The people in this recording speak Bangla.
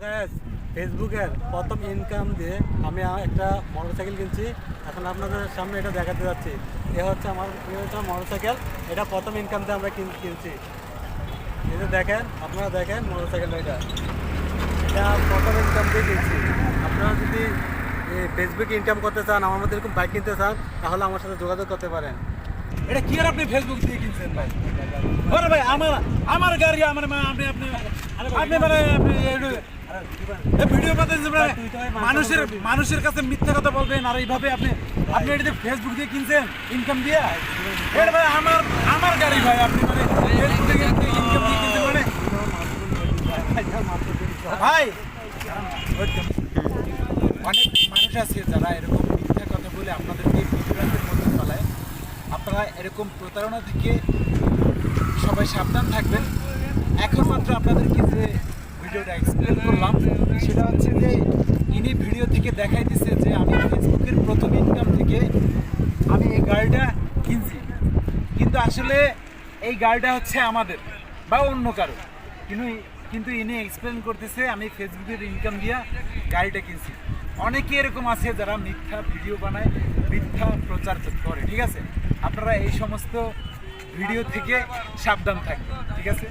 গাইস, ফেসবুকের প্রথম ইনকাম দিয়ে আমি একটা মোটরসাইকেল কিনছি। এখন আপনাদের সামনে এটা দেখাতে যাচ্ছি। এ হচ্ছে আমার মোটরসাইকেল। এটা প্রথম ইনকাম দিয়ে আমরা কিনছি। এই যে দেখেন, আপনারা দেখেন মোটরসাইকেলটা, এটা প্রথম ইনকাম দিয়ে কিনছি। আপনারা যদি ফেসবুকে ইনকাম করতে চান, আমার মধ্যে এরকম বাইক কিনতে চান, তাহলে আমার সাথে যোগাযোগ করতে পারেন। এটা কি আর আপনি ফেসবুক দিয়ে কিনছেন ভাই? আরে ভাই আমার আমার গাড়ি আমার আপনি আপনি আপনি মানে আপনি ভিডিও পাতেন মানুষের কাছে মিথ্যা কথা বলবেন আর এইভাবে আপনি আপনি এটা ফেসবুক দিয়ে কিনছেন ইনকাম দিয়ে? এটা ভাই আমার আমার গাড়ি ভাই, আপনি মানে ফেসবুক থেকে ইনকাম দিয়ে কিনছেন মানে ভাই। অনেক মানুষ আছে যারা এরকম মিথ্যা কথা বলে আপনাদেরকে বিভ্রান্তের মধ্যে ফেলায়। আপনারা এরকম প্রতারণা থেকে সবাই সাবধান থাকবেন। এখন মাত্র আপনাদেরকে যে ভিডিওটা এক্সপ্লেন করলাম সেটা হচ্ছে যে ইনি ভিডিও থেকে দেখাই দিচ্ছে যে আমি ফেসবুকের প্রথম ইনকাম থেকে আমি এই গাড়িটা কিনছি, কিন্তু আসলে এই গাড়িটা হচ্ছে আমাদের বা অন্য কারো। কিন্তু ইনি এক্সপ্লেন করতেছে আমি ফেসবুকের ইনকাম দিয়ে গাড়িটা কিনছি। অনেকে এরকম আছে যারা মিথ্যা ভিডিও বানায়, মিথ্যা প্রচার করে। ঠিক আছে, আপনারা এই সমস্ত ভিডিও থেকে সাবধান থাকবেন। ঠিক আছে।